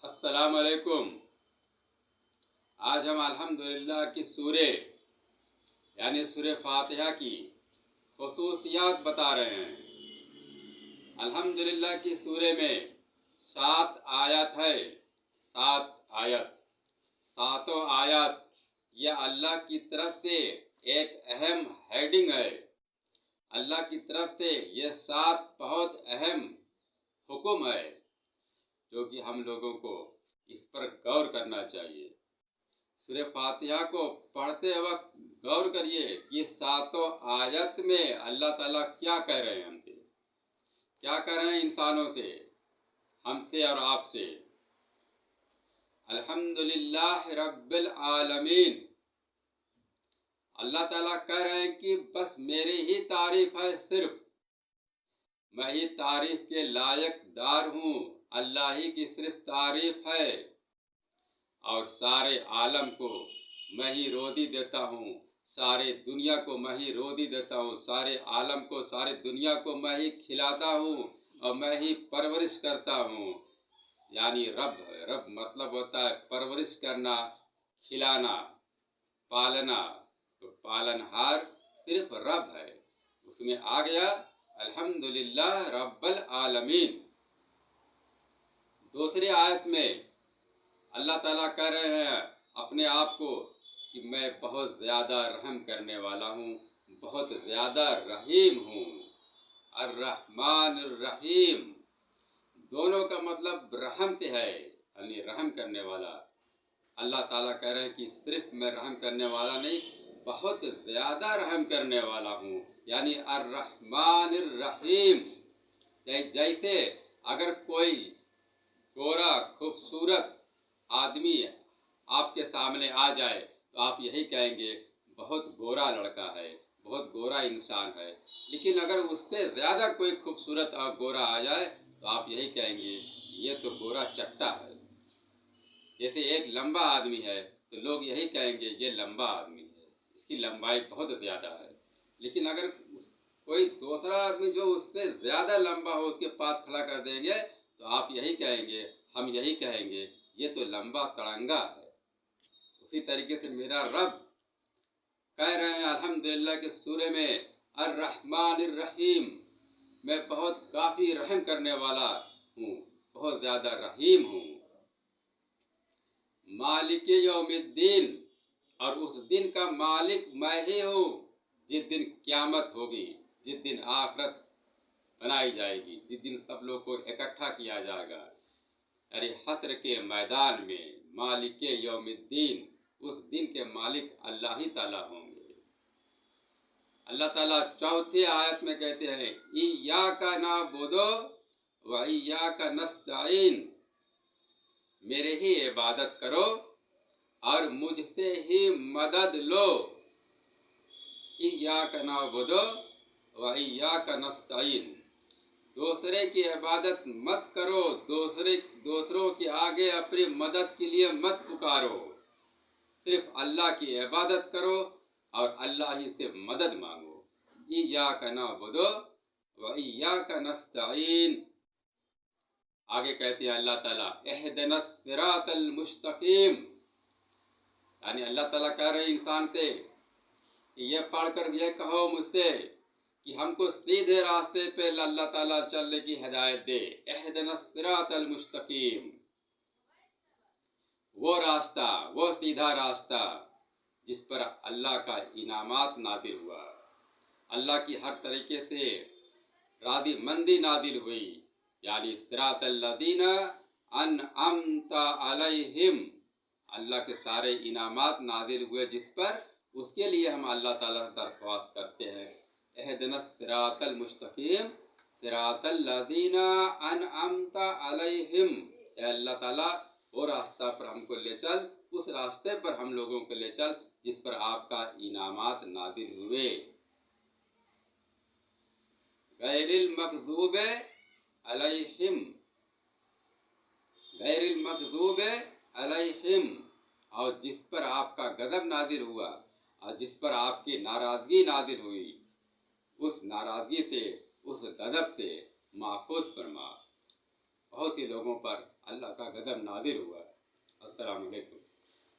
السلام علیکم۔ آج ہم الحمدللہ کی سورہ یعنی سورہ فاتحہ کی خصوصیات بتا رہے ہیں۔ الحمدللہ کی سورہ میں 7 آیات ہے۔ 7 آیات، ساتوں آیات یہ اللہ کی طرف سے ایک اہم ہیڈنگ ہے۔ اللہ کی طرف سے یہ 7 بہت اہم حکم ہے جو کہ ہم لوگوں کو اس پر غور کرنا چاہیے۔ سورہ فاتحہ کو پڑھتے وقت غور کریے کہ 7 آیت میں اللہ تعالیٰ کیا کہہ رہے ہیں ہم سے، کیا کہہ رہے ہیں انسانوں سے، ہم سے اور آپ سے۔ الحمدللہ رب العالمین، اللہ تعالیٰ کہہ رہے ہیں کہ بس میری ہی تعریف ہے، صرف میں ہی تعریف کے لائق دار ہوں، اللہ ہی کی صرف تعریف ہے، اور سارے عالم کو میں ہی روزی دیتا ہوں، سارے دنیا کو میں ہی روزی دیتا ہوں، سارے عالم کو، سارے دنیا کو میں ہی کھلاتا ہوں اور میں ہی پرورش کرتا ہوں۔ یعنی رب مطلب ہوتا ہے پرورش کرنا، کھلانا، پالنا، تو پالنہار صرف رب ہے۔ اس میں آ گیا الحمدللہ رب العالمین۔ دوسری آیت میں اللہ تعالیٰ کہہ رہے ہیں اپنے آپ کو کہ میں بہت زیادہ رحم کرنے والا ہوں، بہت زیادہ رحیم ہوں۔ الرحمن الرحیم، دونوں کا مطلب رحم سے ہے، یعنی رحم کرنے والا۔ اللہ تعالیٰ کہہ رہے ہیں کہ صرف میں رحم کرنے والا نہیں، بہت زیادہ رحم کرنے والا ہوں، یعنی الرحمن الرحیم۔ جیسے اگر کوئی گورا خوبصورت آدمی آپ کے سامنے آ جائے تو آپ یہی کہیں گے بہت گورا لڑکا ہے، بہت گورا انسان ہے۔ لیکن اگر اس سے زیادہ کوئی خوبصورت اور گورا آ جائے تو آپ یہی کہیں گے یہ تو گورا چٹا ہے۔ جیسے ایک لمبا آدمی ہے تو لوگ یہی کہیں گے یہ لمبا آدمی ہے، اس کی لمبائی بہت زیادہ ہے۔ لیکن اگر کوئی دوسرا آدمی جو اس سے زیادہ لمبا ہو اس کے پاس کھڑا کر دیں گے تو آپ یہی کہیں گے، ہم یہی کہیں گے یہ تو لمبا تڑنگا ہے۔ اسی طریقے سے میرا رب کہہ رہے ہیں الحمدللہ کے سورہ میں الرحمن الرحیم، میں بہت کافی رحم کرنے والا ہوں، بہت زیادہ رحیم ہوں۔ مالک یوم الدین، اور اس دن کا مالک میں ہی ہوں جس دن قیامت ہوگی، جس دن آخرت بنائی جائے گی، جس دن سب لوگ کو اکٹھا کیا جائے گا، ارے حشر کے میدان میں۔ مالک یوم الدین، اس دن کے مالک اللہ ہی تعالیٰ ہوں گے۔ اللہ تعالیٰ چوتھی آیت میں کہتے ہیں ایاک نعبد و ایاک نستعین، میرے ہی عبادت کرو اور مجھ سے ہی مدد لو۔ ایاک نعبد و ایاک نستعین، دوسرے کی عبادت مت کرو، دوسروں کے آگے اپنی مدد کے لیے مت پکارو، صرف اللہ کی عبادت کرو اور اللہ ہی سے مدد مانگو۔ ایاک نعبد و ایاک نستعین۔ آگے کہتے ہیں اللہ تعالیٰ اہدنا الصراط المستقیم، یعنی اللہ تعالیٰ کہہ رہے ہیں انسان سے کہ یہ پڑھ کر یہ کہو مجھ سے کہ ہم کو سیدھے راستے پہ اللہ تعالیٰ چلنے کی ہدایت دے۔ اہدنا الصراط المستقیم، وہ راستہ، وہ سیدھا راستہ جس پر اللہ کا انعامات نازل ہوا، اللہ کی ہر طریقے سے راضی مندی نازل ہوئی، یعنی صراط الذین انعمت علیہم، اللہ کے سارے انعامات نازل ہوئے جس پر، اس کے لیے ہم اللہ تعالیٰ سے درخواست کرتے ہیں اہدنا الصراط المستقیم صراط الذین انعمت علیہم، اے اللہ تعالیٰ وہ راستہ پر ہم کو لے چل، اس راستے پر ہم لوگوں کو لے چل جس پر آپ کا انعامات نازل ہوئے۔ غیر المغضوب علیہم، غیر المغضوب علیہم، اور جس پر آپ کا غضب نازل ہوا اور جس پر آپ کی ناراضگی نازل ہوئی، اس ناراضگی سے، اس غضب سے محفوظ فرما۔ بہت سی لوگوں پر اللہ کا غضب نازل ہوا